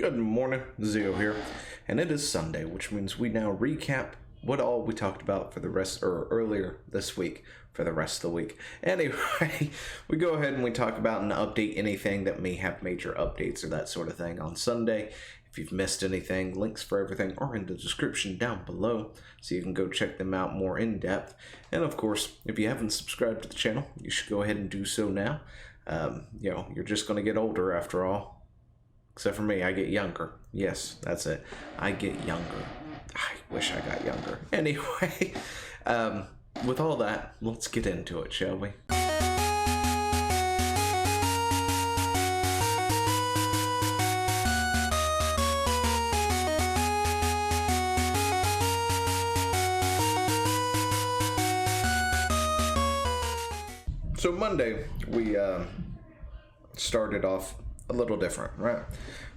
Good morning, Zio here, and it is Sunday, which means we now recap what all we talked about for the rest, or earlier this week, for the rest of the week. Anyway, we go ahead and we talk about and update anything that may have major updates or that sort of thing on Sunday. If you've missed anything, links for everything are in the description down below, so you can go check them out more in depth. And of course, if you haven't subscribed to the channel, you should go ahead and do so now. You're just going to get older after all. Except for me, I get younger. Yes, that's it. I get younger. I wish I got younger. Anyway, with all that, let's get into it, shall we? So Monday, we started off a little different, right?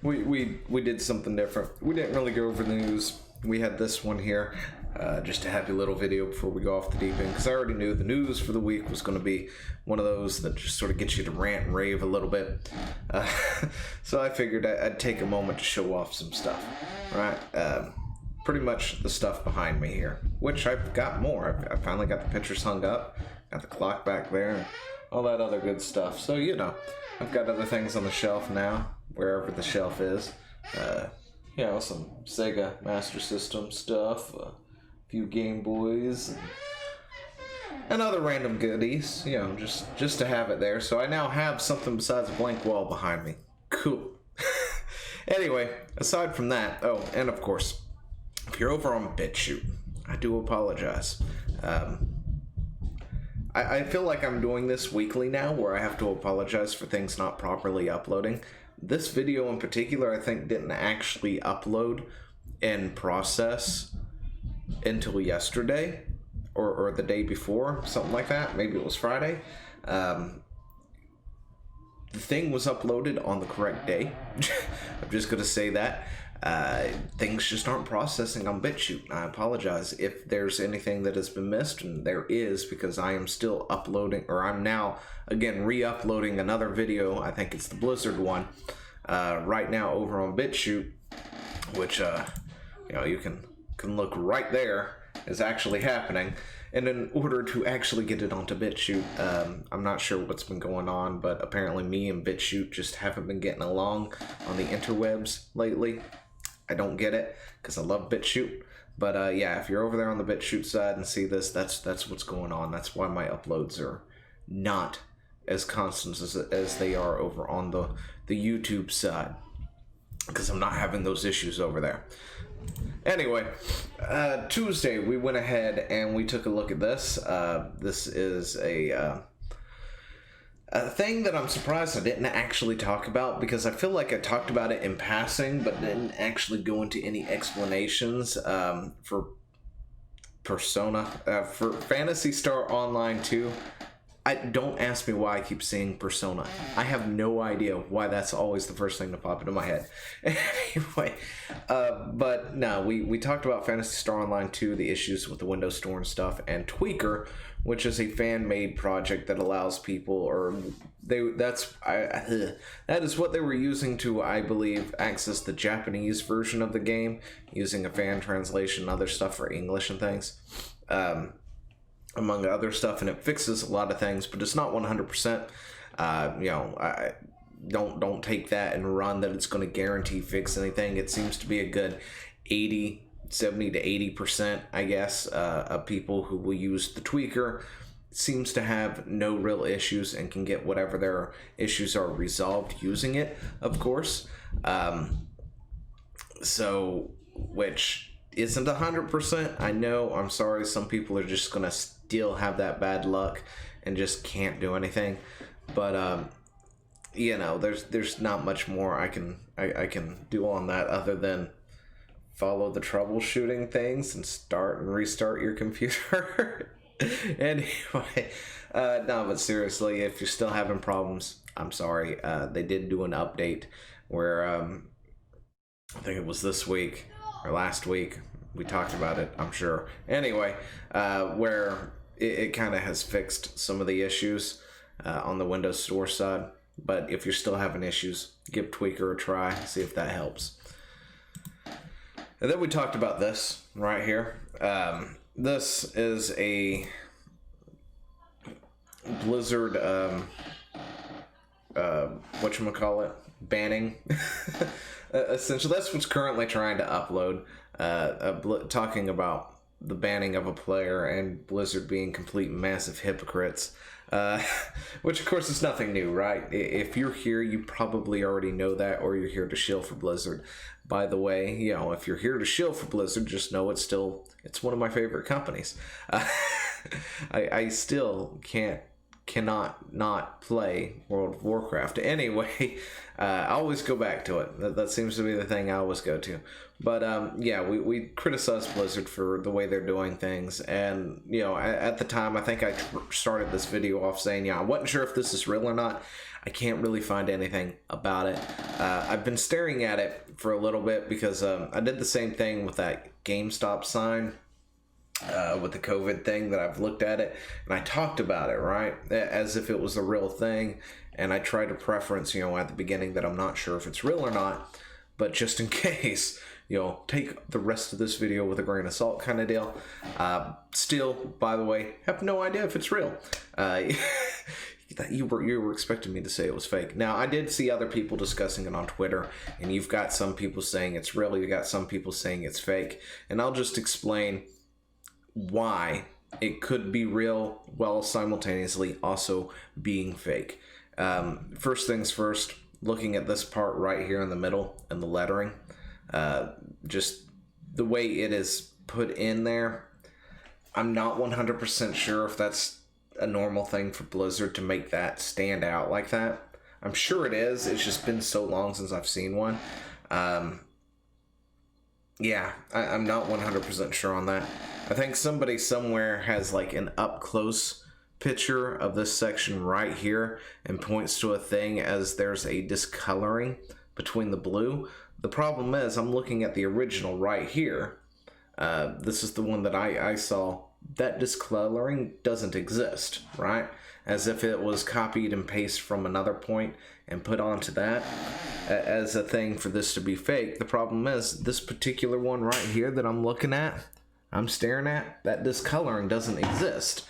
We did something different. We didn't really go over the news. We had this one here, just a happy little video before we go off the deep end, because I already knew the news for the week was going to be one of those that just sort of gets you to rant and rave a little bit. So I figured I'd take a moment to show off some stuff, right? Pretty much the stuff behind me here, which I've got more. I finally got the pictures hung up, got the clock back there, all that other good stuff. So, you know, I've got other things on the shelf now, wherever the shelf is. Some Sega Master System stuff, a few Game Boys, and other random goodies, you know, just to have it there. So I now have something besides a blank wall behind me. Cool. Anyway, aside from that, oh, and of course, if you're over on BitChute, I do apologize. I feel like I'm doing this weekly now, where I have to apologize for things not properly uploading. This video in particular, I think, didn't actually upload and process until yesterday, or the day before, something like that. Maybe it was Friday. The thing was uploaded on the correct day. I'm just going to say that. Things just aren't processing on BitChute. I apologize if there's anything that has been missed, and there is, because I am still uploading, or I'm now again re-uploading another video. I think it's the Blizzard one right now over on BitChute, which you can look right there is actually happening. And in order to actually get it onto BitChute, I'm not sure what's been going on, but apparently me and BitChute just haven't been getting along on the interwebs lately. I don't get it, because I love BitChute. But yeah, if you're over there on the BitChute side and see this, that's what's going on. That's why my uploads are not as constant as they are over on the YouTube side, because I'm not having those issues over there. Anyway, Tuesday we went ahead and we took a look at this. This is a thing that I'm surprised I didn't actually talk about, because I feel like I talked about it in passing but didn't actually go into any explanations for Persona, for Phantasy Star Online 2. Don't ask me why I keep saying Persona. I have no idea why that's always the first thing to pop into my head. Anyway, but no, we talked about Phantasy Star Online 2, the issues with the Windows Store and stuff, and Tweaker, which is a fan-made project that allows people, or that is what they were using to, I believe, access the Japanese version of the game, using a fan translation and other stuff for English and things. Among other stuff, and it fixes a lot of things, but it's not 100%. I don't take that and run that it's going to guarantee fix anything. It seems to be a good 70 to 80%, I guess, of people who will use the tweaker seems to have no real issues and can get whatever their issues are resolved using it, of course. Which isn't 100%. I know, I'm sorry, some people are just going to still have that bad luck and just can't do anything. But, there's not much more I can do on that other than follow the troubleshooting things and start and restart your computer. Anyway, no, but seriously, if you're still having problems, I'm sorry. They did do an update where, I think it was this week or last week, we talked about it, I'm sure. Anyway, where it kind of has fixed some of the issues on the Windows Store side. But if you're still having issues, give Tweaker a try, see if that helps. And then we talked about this right here. This is a Blizzard, whatchamacallit, banning. Essentially, that's what's currently trying to upload. Talking about the banning of a player and Blizzard being complete massive hypocrites. Which of course is nothing new, right? If you're here, you probably already know that, or you're here to shill for Blizzard. By the way, you know, if you're here to shill for Blizzard, just know it's one of my favorite companies. I still cannot not play World of Warcraft. Anyway, I always go back to it. That seems to be the thing I always go to. But yeah, we criticize Blizzard for the way they're doing things, and you know, at the time, I think I started this video off saying, yeah, I wasn't sure if this is real or not. I can't really find anything about it. I've been staring at it for a little bit because I did the same thing with that GameStop sign. With the COVID thing, that I've looked at it and I talked about it, right, as if it was a real thing, and I tried to preference, you know, at the beginning that I'm not sure if it's real or not, but just in case, you know, take the rest of this video with a grain of salt kind of deal. Still, by the way, have no idea if it's real. You were expecting me to say it was fake. Now, I did see other people discussing it on Twitter, and you've got some people saying it's real, you got some people saying it's fake, and I'll just explain why it could be real while simultaneously also being fake. First things first, looking at this part right here in the middle and the lettering, just the way it is put in there, I'm not 100% sure if that's a normal thing for Blizzard to make that stand out like that. I'm sure it is, it's just been so long since I've seen one. Yeah, I'm not 100% sure on that. I think somebody somewhere has like an up-close picture of this section right here and points to a thing as there's a discoloring between the blue. The problem is I'm looking at the original right here. This is the one that I saw. That discoloring doesn't exist, right? As if it was copied and pasted from another point and put onto that as a thing for this to be fake. The problem is this particular one right here that I'm looking at, I'm staring at, that discoloring doesn't exist.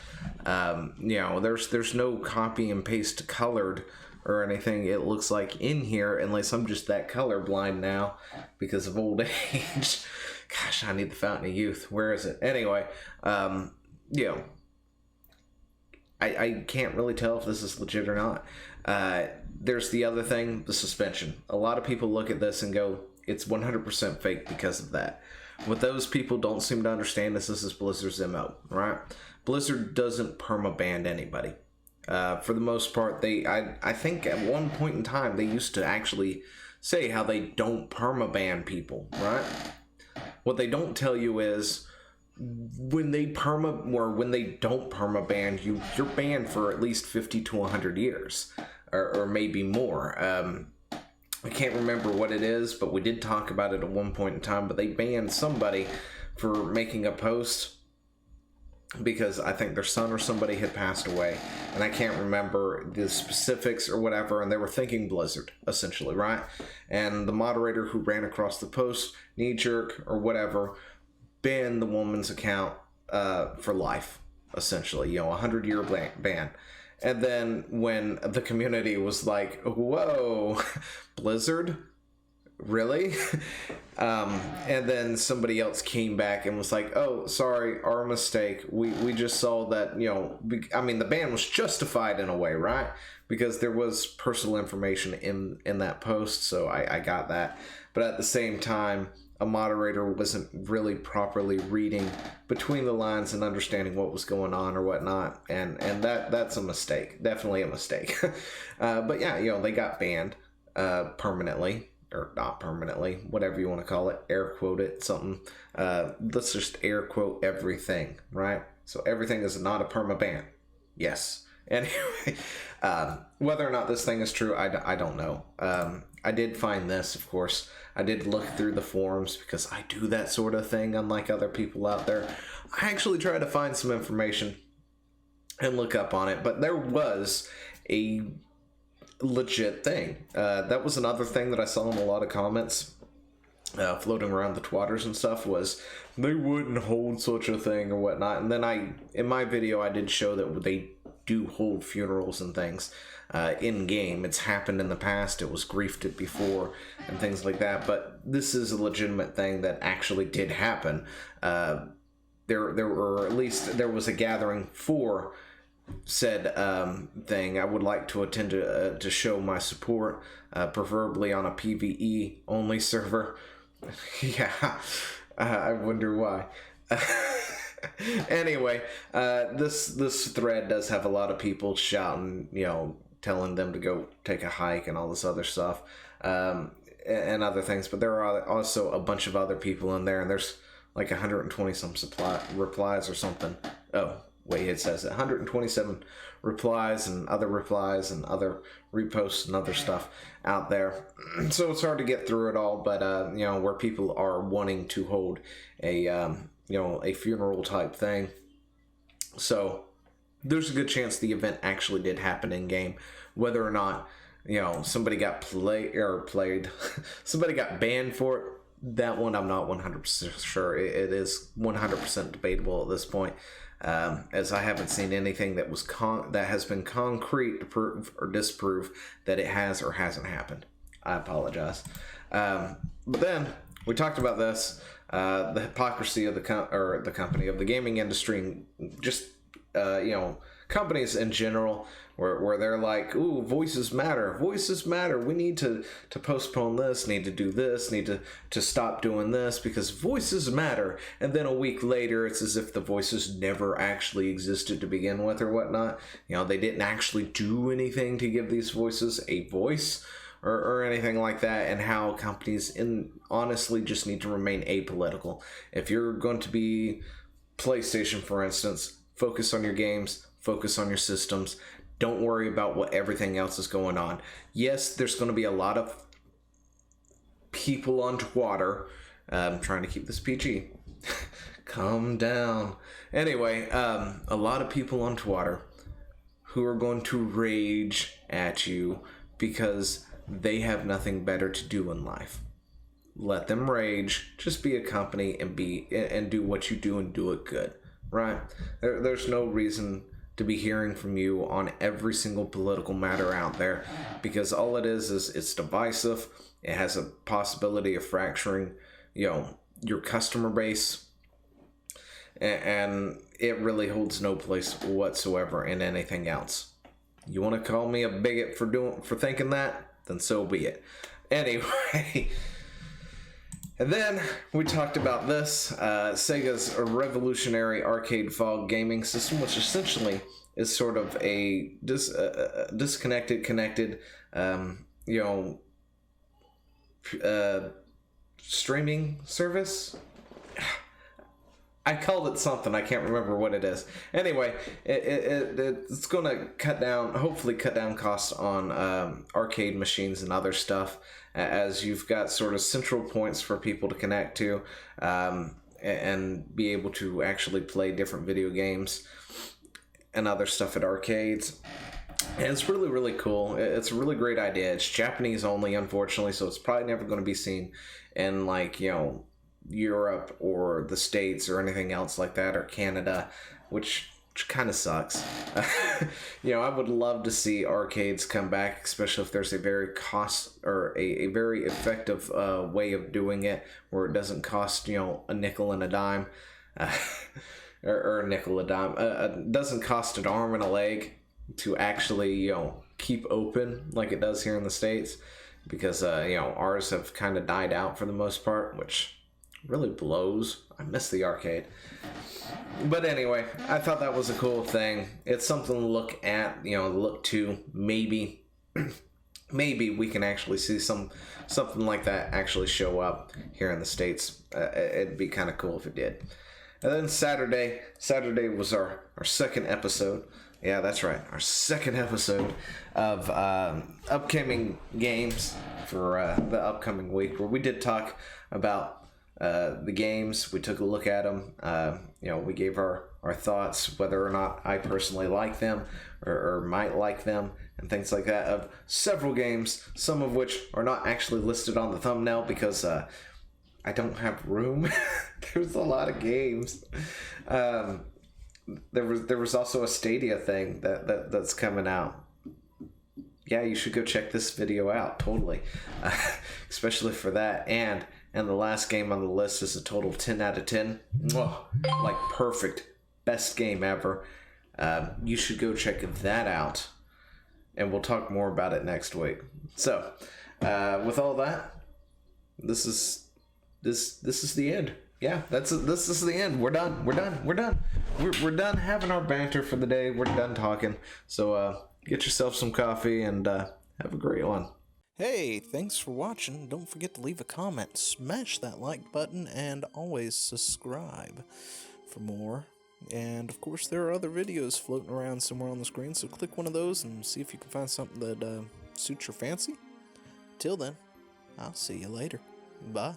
You know, there's no copy and paste colored or anything, it looks like, in here, unless I'm just that colorblind now because of old age. Gosh, I need the Fountain of Youth. Where is it? Anyway, you know, I can't really tell if this is legit or not. There's the other thing, the suspension. A lot of people look at this and go, it's 100% fake because of that. What those people don't seem to understand is this is Blizzard's MO, right? Blizzard doesn't permaban anybody. For the most part, I think at one point in time, they used to actually say how they don't permaban people, right? What they don't tell you is when they don't permaban you, you're banned for at least 50 to 100 years, or maybe more. I can't remember what it is, but we did talk about it at one point in time, but they banned somebody for making a post because I think their son or somebody had passed away, and I can't remember the specifics or whatever, and they were thanking Blizzard, essentially, right? And the moderator who ran across the post, knee-jerk or whatever, banned the woman's account for life, essentially, you know, a 100-year ban. And then when the community was like, whoa, Blizzard? Really? And then somebody else came back and was like, oh, sorry, our mistake. We just saw that, you know, I mean, the ban was justified in a way, right? Because there was personal information in that post, so I got that. But at the same time, a moderator wasn't really properly reading between the lines and understanding what was going on or whatnot, and that's a mistake, definitely a mistake. But yeah, you know, they got banned permanently, or not permanently, whatever you want to call it, air quote it, something. Let's just air quote everything, right? So everything is not a perma ban. Yes. Anyway, whether or not this thing is true, I don't know. I did find this, of course. I did look through the forums because I do that sort of thing, unlike other people out there. I actually tried to find some information and look up on it, but there was a legit thing. That was another thing that I saw in a lot of comments floating around the twatters and stuff, was they wouldn't hold such a thing or whatnot. And then in my video, I did show that they do hold funerals and things in game. It's happened in the past. It was griefed before and things like that. But this is a legitimate thing that actually did happen. There was a gathering for said thing. I would like to attend to show my support, preferably on a PvE only server. Yeah, I wonder why. Anyway, this thread does have a lot of people shouting, telling them to go take a hike and all this other stuff, and other things. But there are also a bunch of other people in there, and there's like 120 some replies or something. Oh, wait, it says 127 replies and other reposts and other stuff out there. So it's hard to get through it all, but where people are wanting to hold a funeral type thing. So there's a good chance the event actually did happen in game. Whether or not, somebody got played, somebody got banned for it, that one I'm not 100% sure. It is 100% debatable at this point. As I haven't seen anything that was that has been concrete to prove or disprove that it has or hasn't happened. I apologize. But then we talked about this, the hypocrisy of the company, of the gaming industry, just companies in general, where they're like, ooh, voices matter, we need to postpone this, need to do this, need to stop doing this because voices matter. And then a week later, it's as if the voices never actually existed to begin with or whatnot. They didn't actually do anything to give these voices a voice or anything like that, and how companies honestly just need to remain apolitical. If you're going to be PlayStation, for instance, focus on your games, focus on your systems. Don't worry about what everything else is going on. Yes, there's going to be a lot of people on Twitter. I'm trying to keep this PG. Calm down. Anyway, a lot of people on Twitter who are going to rage at you because they have nothing better to do in life. Let them rage. Just be a company and do what you do and do it good. Right? There's no reason to be hearing from you on every single political matter out there, because all it is it's divisive. It has a possibility of fracturing, your customer base, and it really holds no place whatsoever in anything else. You want to call me a bigot for thinking that? Then so be it. Anyway. And then we talked about this, Sega's revolutionary arcade fog gaming system, which essentially is sort of a disconnected, connected, streaming service. I called it something. I can't remember what it is. Anyway, it's going to hopefully cut down costs on arcade machines and other stuff, as you've got sort of central points for people to connect to and be able to actually play different video games and other stuff at arcades. And it's really, really cool. It's a really great idea. It's Japanese only, unfortunately, so it's probably never going to be seen in, Europe or the States or anything else like that, or Canada, which kind of sucks. I would love to see arcades come back, especially if there's a very a very effective way of doing it where it doesn't cost a nickel and a dime, or a nickel a dime. It doesn't cost an arm and a leg to actually keep open like it does here in the States, because ours have kind of died out for the most part, which really blows. I miss the arcade. But anyway, I thought that was a cool thing. It's something to look at, look to. Maybe we can actually see something like that actually show up here in the States. It'd be kind of cool if it did. And then Saturday was our second episode. Yeah, that's right. Our second episode of upcoming games for the upcoming week, where we did talk about the games. We took a look at them. We gave our thoughts, whether or not I personally like them or might like them, and things like that, of several games, some of which are not actually listed on the thumbnail because I don't have room. There's a lot of games. There was also a Stadia thing that's coming out. Yeah, you should go check this video out, totally. Especially for that. And the last game on the list is a total 10 out of 10. Like perfect. Best game ever. You should go check that out. And we'll talk more about it next week. So, with all that, this is the end. Yeah, this is the end. We're done. We're done having our banter for the day. We're done talking. So, get yourself some coffee and have a great one. Hey, thanks for watching. Don't forget to leave a comment, smash that like button, and always subscribe for more. And of course, there are other videos floating around somewhere on the screen, so click one of those and see if you can find something that suits your fancy. Till then, I'll see you later. Bye.